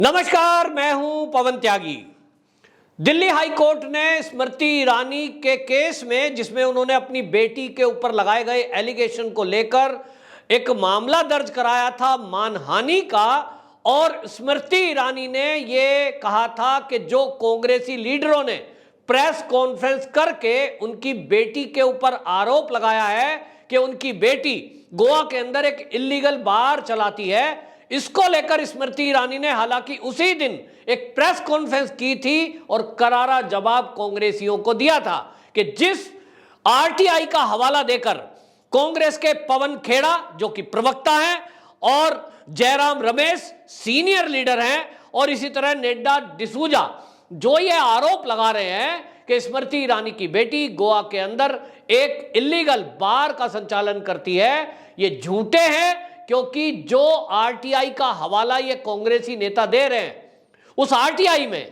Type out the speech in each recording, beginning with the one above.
नमस्कार, मैं हूं पवन त्यागी। दिल्ली हाई कोर्ट ने स्मृति ईरानी के केस में, जिसमें उन्होंने अपनी बेटी के ऊपर लगाए गए एलिगेशन को लेकर एक मामला दर्ज कराया था मानहानि का, और स्मृति ईरानी ने यह कहा था कि जो कांग्रेसी लीडरों ने प्रेस कॉन्फ्रेंस करके उनकी बेटी के ऊपर आरोप लगाया है कि उनकी बेटी गोवा के अंदर एक इलीगल बार चलाती है, इसको लेकर स्मृति ईरानी ने हालांकि उसी दिन एक प्रेस कॉन्फ्रेंस की थी और करारा जवाब कांग्रेसियों को दिया था कि जिस आरटीआई का हवाला देकर कांग्रेस के पवन खेड़ा जो कि प्रवक्ता हैं और जयराम रमेश सीनियर लीडर हैं और इसी तरह नेड्डा डिसूजा जो ये आरोप लगा रहे हैं कि स्मृति ईरानी की बेटी गोवा के अंदर एक इलीगल बार का संचालन करती है, ये झूठे हैं। क्योंकि जो आरटीआई का हवाला ये कांग्रेसी नेता दे रहे हैं उस आरटीआई में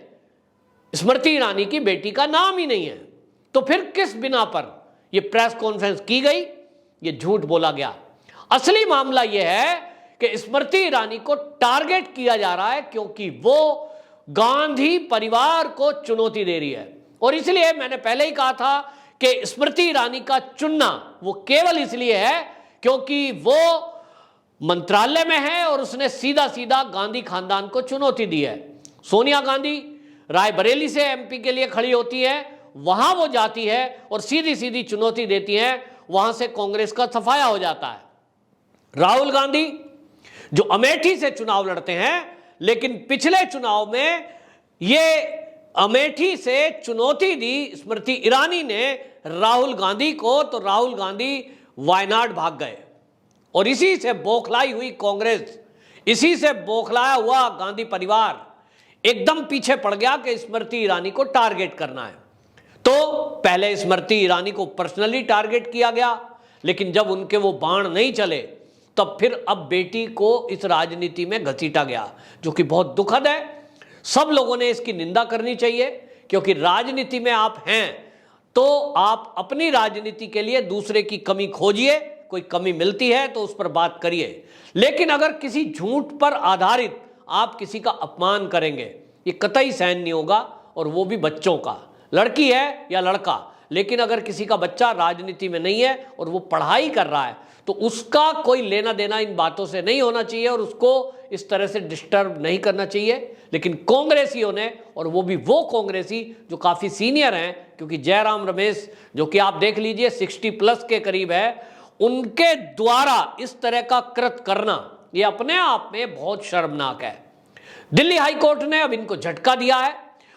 स्मृति ईरानी की बेटी का नाम ही नहीं है, तो फिर किस बिना पर ये प्रेस कॉन्फ्रेंस की गई, ये झूठ बोला गया। असली मामला ये है कि स्मृति ईरानी को टारगेट किया जा रहा है क्योंकि वो गांधी परिवार को चुनौती दे रही है। और इसलिए मैंने पहले ही कहा था कि स्मृति ईरानी का चुनना वो केवल इसलिए है क्योंकि वो मंत्रालय में है और उसने सीधा सीधा गांधी खानदान को चुनौती दी है। सोनिया गांधी रायबरेली से एमपी के लिए खड़ी होती है, वहां वो जाती है और सीधी सीधी चुनौती देती है, वहां से कांग्रेस का सफाया हो जाता है। राहुल गांधी जो अमेठी से चुनाव लड़ते हैं, लेकिन पिछले चुनाव में ये अमेठी से चुनौती दी स्मृति ईरानी ने राहुल गांधी को, तो राहुल गांधी वायनाड भाग गए और इसी से बौखलाई हुई कांग्रेस, इसी से बौखलाया हुआ गांधी परिवार एकदम पीछे पड़ गया कि स्मृति ईरानी को टारगेट करना है। तो पहले स्मृति ईरानी को पर्सनली टारगेट किया गया, लेकिन जब उनके वो बाण नहीं चले तब फिर अब बेटी को इस राजनीति में घसीटा गया, जो कि बहुत दुखद है। सब लोगों ने इसकी निंदा करनी चाहिए क्योंकि राजनीति में आप हैं तो आप अपनी राजनीति के लिए दूसरे की कमी खोजिए, कोई कमी मिलती है तो उस पर बात करिए, लेकिन अगर किसी झूठ पर आधारित आप किसी का अपमान करेंगे ये कतई सहन नहीं होगा, और वो भी बच्चों का, लड़की है या लड़का। लेकिन अगर किसी का बच्चा राजनीति में नहीं है और वो पढ़ाई कर रहा है तो उसका कोई लेना देना इन बातों से नहीं होना चाहिए और उसको इस तरह से डिस्टर्ब नहीं करना चाहिए। लेकिन कांग्रेसियों ने, और वो भी वो कांग्रेसी जो काफ़ी सीनियर हैं, क्योंकि जयराम रमेश जो कि आप देख लीजिए 60+ के करीब है, उनके द्वारा इस तरह का कृत्य करना ये अपने आप में बहुत शर्मनाक है। दिल्ली हाई कोर्ट ने अब इनको झटका दिया है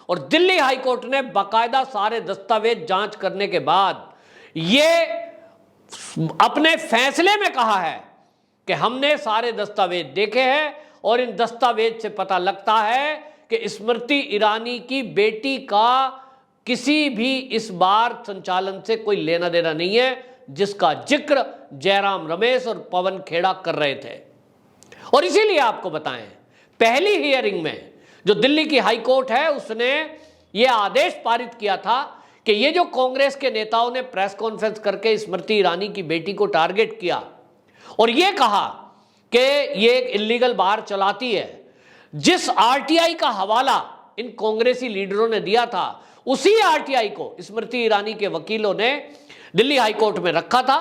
और दिल्ली हाई कोर्ट ने बाकायदा सारे दस्तावेज जांच करने के बाद ये अपने फैसले में कहा है कि हमने सारे दस्तावेज देखे हैं और इन दस्तावेज से पता लगता है कि स्मृति ईरानी की बेटी का किसी भी इस बार संचालन से कोई लेना देना नहीं है, जिसका जिक्र जयराम रमेश और पवन खेड़ा कर रहे थे। और इसीलिए आपको बताएं, पहली हियरिंग में जो दिल्ली की हाई कोर्ट है उसने ये आदेश पारित किया था कि ये जो कांग्रेस के नेताओं ने प्रेस कॉन्फ्रेंस करके स्मृति ईरानी की बेटी को टारगेट किया और ये कहा कि ये एक इलीगल बार चलाती है, जिस आरटीआई का हवाला इन कांग्रेसी लीडरों ने दिया था उसी आरटीआई को स्मृति ईरानी के वकीलों ने दिल्ली हाई कोर्ट में रखा था,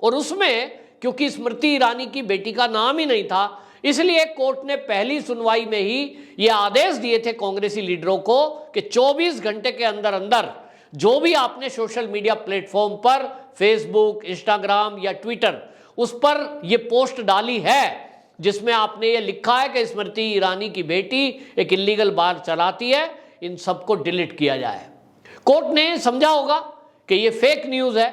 और उसमें क्योंकि स्मृति ईरानी की बेटी का नाम ही नहीं था इसलिए कोर्ट ने पहली सुनवाई में ही यह आदेश दिए थे कांग्रेसी लीडरों को कि 24 घंटे के अंदर अंदर जो भी आपने सोशल मीडिया प्लेटफॉर्म पर फेसबुक, इंस्टाग्राम या ट्विटर उस पर यह पोस्ट डाली है जिसमें आपने ये लिखा है कि स्मृति ईरानी की बेटी एक इलीगल बार चलाती है, इन सबको डिलीट किया जाए। कोर्ट ने समझा होगा कि ये फेक न्यूज़ है,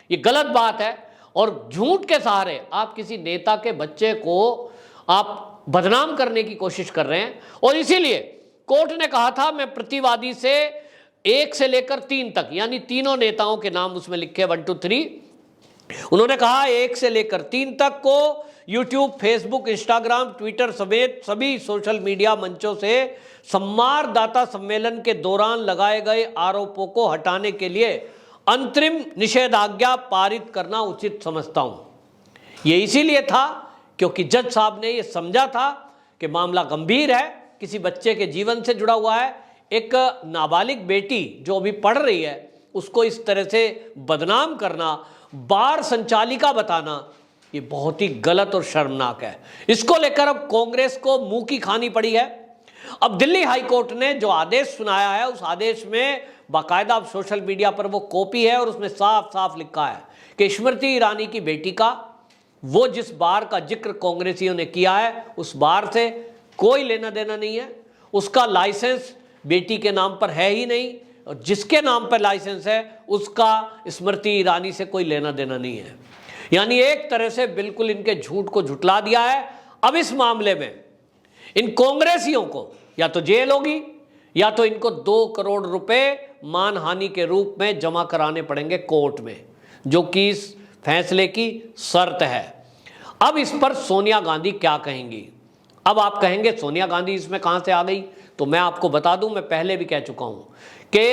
ये गलत बात है और झूठ के सहारे आप किसी नेता के बच्चे को आप बदनाम करने की कोशिश कर रहे हैं। और इसीलिए कोर्ट ने कहा था, मैं प्रतिवादी से 1 से लेकर 3 तक, यानी तीनों नेताओं के नाम उसमें लिखे 1 2 3, उन्होंने कहा 1 से लेकर 3 तक को यूट्यूब, फेसबुक, इंस्टाग्राम, ट्विटर समेत सभी सोशल मीडिया मंचों से संवाददाता सम्मेलन के दौरान लगाए गए आरोपों को हटाने के लिए अंतरिम निषेधाज्ञा पारित करना उचित समझता हूं। यह इसीलिए था क्योंकि जज साहब ने यह समझा था कि मामला गंभीर है किसी बच्चे के जीवन से जुड़ा हुआ है। एक नाबालिग बेटी जो अभी पढ़ रही है उसको इस तरह से बदनाम करना, बार संचालिका बताना, ये बहुत ही गलत और शर्मनाक है। इसको लेकर अब कांग्रेस को मुंह की खानी पड़ी है। अब दिल्ली हाई कोर्ट ने जो आदेश सुनाया है उस आदेश में बाकायदा अब सोशल मीडिया पर वो कॉपी है और उसमें साफ साफ लिखा है कि स्मृति ईरानी की बेटी का वो जिस बार का जिक्र कांग्रेसियों ने किया है उस बार से कोई लेना देना नहीं है। उसका लाइसेंस बेटी के नाम पर है ही नहीं और जिसके नाम पर लाइसेंस है उसका स्मृति ईरानी से कोई लेना देना नहीं है। यानी एक तरह से बिल्कुल इनके झूठ को झुठला दिया है। अब इस मामले में इन कांग्रेसियों को या तो जेल होगी या तो इनको 2 करोड़ रुपए मानहानि के रूप में जमा कराने पड़ेंगे कोर्ट में, जो कि इस फैसले की शर्त है। अब इस पर सोनिया गांधी क्या कहेंगी? अब आप कहेंगे सोनिया गांधी इसमें कहां से आ गई? तो मैं आपको बता दूं, मैं पहले भी कह चुका हूं कि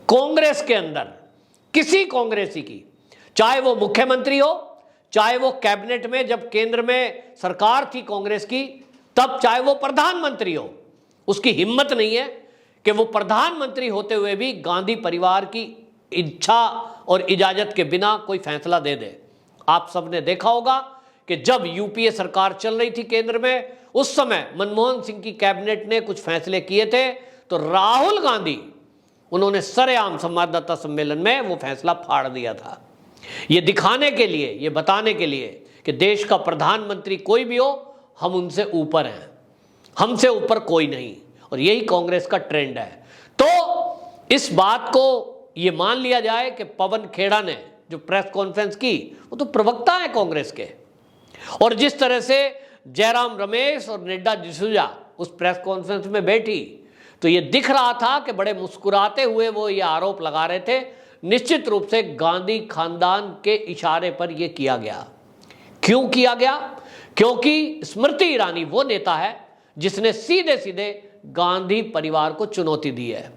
कांग्रेस के अंदर किसी कांग्रेसी की, चाहे वो मुख्यमंत्री हो, चाहे वो कैबिनेट में जब केंद्र में सरकार थी कांग्रेस की, तब चाहे वो प्रधानमंत्री हो, उसकी हिम्मत नहीं है कि वो प्रधानमंत्री होते हुए भी गांधी परिवार की इच्छा और इजाजत के बिना कोई फैसला दे दे। आप सबने देखा होगा कि जब यूपीए सरकार चल रही थी केंद्र में, उस समय मनमोहन सिंह की कैबिनेट ने कुछ फैसले किए थे तो राहुल गांधी उन्होंने सरेआम संवाददाता सम्मेलन में वो फैसला फाड़ दिया था। ये दिखाने के लिए, ये बताने के लिए कि देश का प्रधानमंत्री कोई भी हो, हम उनसे ऊपर हैं, हमसे ऊपर कोई नहीं। और यही कांग्रेस का ट्रेंड है। तो इस बात को ये मान लिया जाए कि पवन खेड़ा ने जो प्रेस कॉन्फ्रेंस की, वो तो प्रवक्ता है कांग्रेस के, और जिस तरह से जयराम रमेश और निड्डा डिसूजा उस प्रेस कॉन्फ्रेंस में बैठी, तो ये दिख रहा था कि बड़े मुस्कुराते हुए वो ये आरोप लगा रहे थे। निश्चित रूप से गांधी खानदान के इशारे पर यह किया गया। क्यों किया गया? क्योंकि स्मृति ईरानी वो नेता है जिसने सीधे सीधे गांधी परिवार को चुनौती दी है।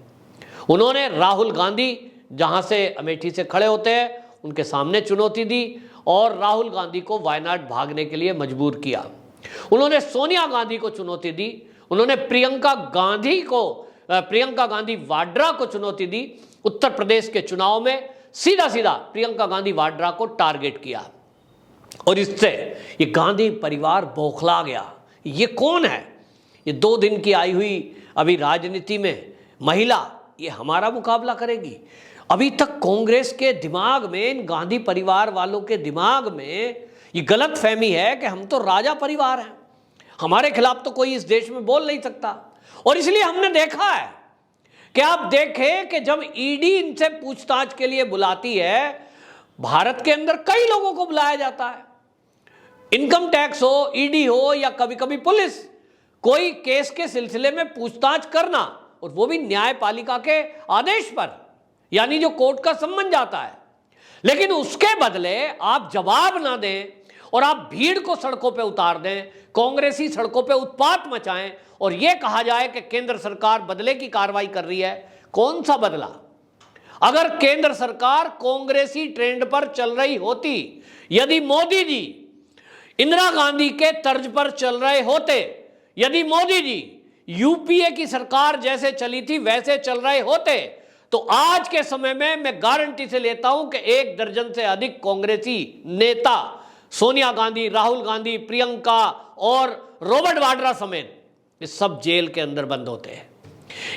उन्होंने राहुल गांधी जहां से अमेठी से खड़े होते हैं उनके सामने चुनौती दी और राहुल गांधी को वायनाड भागने के लिए मजबूर किया। उन्होंने सोनिया गांधी को चुनौती दी, उन्होंने प्रियंका गांधी वाड्रा को चुनौती दी। उत्तर प्रदेश के चुनाव में सीधा सीधा प्रियंका गांधी वाड्रा को टारगेट किया और इससे ये गांधी परिवार बौखला गया। ये कौन है? ये 2 दिन की आई हुई अभी राजनीति में महिला, ये हमारा मुकाबला करेगी? अभी तक कांग्रेस के दिमाग में, इन गांधी परिवार वालों के दिमाग में ये गलत फहमी है कि हम तो राजा परिवार हैं, हमारे खिलाफ तो कोई इस देश में बोल नहीं सकता। और इसलिए हमने देखा है कि आप देखें कि जब ईडी इनसे पूछताछ के लिए बुलाती है, भारत के अंदर कई लोगों को बुलाया जाता है, इनकम टैक्स हो, ईडी हो या कभी कभी पुलिस, कोई केस के सिलसिले में पूछताछ करना, और वो भी न्यायपालिका के आदेश पर, यानी जो कोर्ट का सम्मन जाता है। लेकिन उसके बदले आप जवाब ना दें और आप भीड़ को सड़कों पे उतार दें, कांग्रेसी सड़कों पे उत्पात मचाएं और यह कहा जाए कि केंद्र सरकार बदले की कार्रवाई कर रही है। कौन सा बदला? अगर केंद्र सरकार कांग्रेसी ट्रेंड पर चल रही होती, यदि मोदी जी इंदिरा गांधी के तर्ज पर चल रहे होते, यदि मोदी जी यूपीए की सरकार जैसे चली थी वैसे चल रहे होते, तो आज के समय में मैं गारंटी से लेता हूं कि 1 दर्जन से अधिक कांग्रेसी नेता, सोनिया गांधी, राहुल गांधी, प्रियंका और रॉबर्ट वाड्रा समेत, ये सब जेल के अंदर बंद होते हैं।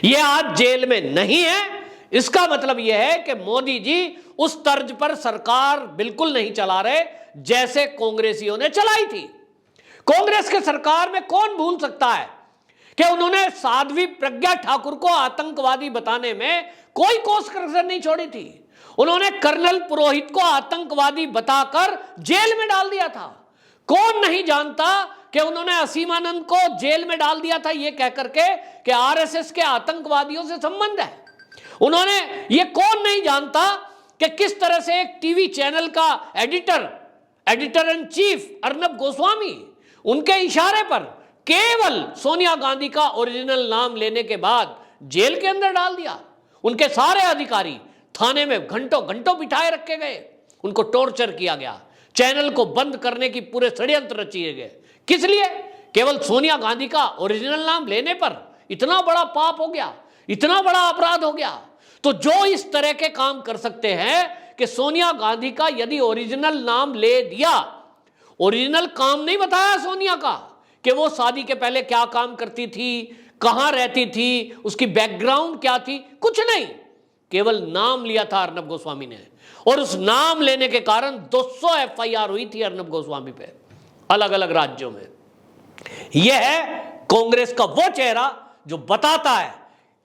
ये आज जेल में नहीं है। इसका मतलब यह है कि मोदी जी उस तर्ज पर सरकार बिल्कुल नहीं चला रहे जैसे कांग्रेसियों ने चलाई थी। कांग्रेस के सरकार में कौन भूल सकता है कि उन्होंने साध्वी प्रज्ञा ठाकुर को आतंकवादी बताने में कोई कोस कसर नहीं छोड़ी थी। उन्होंने कर्नल पुरोहित को आतंकवादी बताकर जेल में डाल दिया था। कौन नहीं जानता कि उन्होंने असीमानंद को जेल में डाल दिया था ये कहकर के कि आरएसएस के आतंकवादियों से संबंध है। उन्होंने, ये कौन नहीं जानता कि किस तरह से एक टीवी चैनल का editor in chief Arnab Goswami, उनके इशारे पर केवल सोनिया गांधी का ओरिजिनल नाम लेने के बाद जेल के अंदर डाल दिया। उनके सारे अधिकारी थाने में घंटों घंटों बिठाए रखे गए, उनको टॉर्चर किया गया, चैनल को बंद करने की पूरे षड्यंत्र रचिए गए। किस लिए? केवल सोनिया गांधी का ओरिजिनल नाम लेने पर इतना बड़ा पाप हो गया, इतना बड़ा अपराध हो गया। तो जो इस तरह के काम कर सकते हैं कि सोनिया गांधी का यदि ओरिजिनल नाम ले दिया, ओरिजिनल काम नहीं बताया सोनिया का कि वो शादी के पहले क्या काम करती थी, कहां रहती थी, उसकी बैकग्राउंड क्या थी, कुछ नहीं, केवल नाम लिया था अर्नब गोस्वामी ने। और उस नाम लेने के कारण 200 एफआईआर हुई थी अर्नब गोस्वामी पे अलग अलग राज्यों में। यह है कांग्रेस का वो चेहरा जो बताता है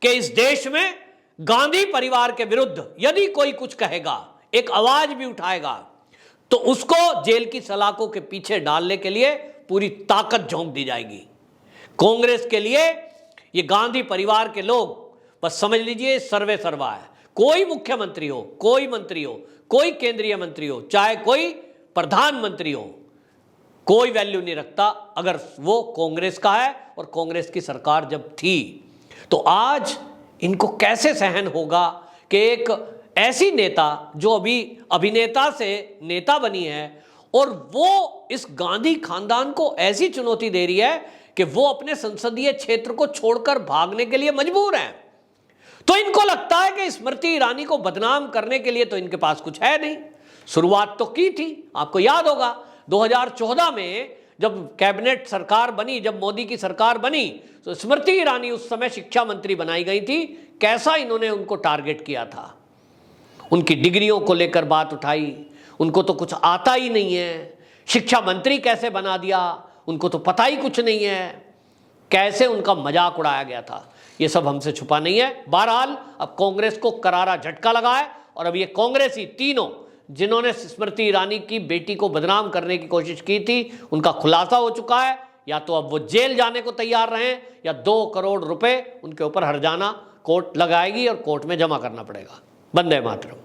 कि इस देश में गांधी परिवार के विरुद्ध यदि कोई कुछ कहेगा, एक आवाज भी उठाएगा, तो उसको जेल की सलाखों के पीछे डालने के लिए पूरी ताकत झोंक दी जाएगी। कांग्रेस के लिए ये गांधी परिवार के लोग बस समझ लीजिए सर्वे सर्वा है। कोई मुख्यमंत्री हो, कोई मंत्री हो, कोई केंद्रीय मंत्री हो, चाहे कोई प्रधानमंत्री हो, कोई वैल्यू नहीं रखता अगर वो कांग्रेस का है और कांग्रेस की सरकार जब थी। तो आज इनको कैसे सहन होगा कि एक ऐसी नेता जो अभी अभिनेता से नेता बनी है और वो इस गांधी खानदान को ऐसी चुनौती दे रही है कि वो अपने संसदीय क्षेत्र को छोड़कर भागने के लिए मजबूर है। तो इनको लगता है कि स्मृति ईरानी को बदनाम करने के लिए तो इनके पास कुछ है नहीं। शुरुआत तो की थी, आपको याद होगा 2014 में जब कैबिनेट सरकार बनी, जब मोदी की सरकार बनी, तो स्मृति ईरानी उस समय शिक्षा मंत्री बनाई गई थी। कैसा इन्होंने उनको टारगेट किया था, उनकी डिग्रियों को लेकर बात उठाई, उनको तो कुछ आता ही नहीं है, शिक्षा मंत्री कैसे बना दिया, उनको तो पता ही कुछ नहीं है, कैसे उनका मजाक उड़ाया गया था। ये सब हमसे छुपा नहीं है। बहरहाल अब कांग्रेस को करारा झटका लगा है और अब ये कांग्रेसी तीनों जिन्होंने स्मृति ईरानी की बेटी को बदनाम करने की कोशिश की थी, उनका खुलासा हो चुका है। या तो अब वो जेल जाने को तैयार रहें या 2 करोड़ रुपए उनके ऊपर हर्जाना कोर्ट लगाएगी और कोर्ट में जमा करना पड़ेगा। वंदे मातरम।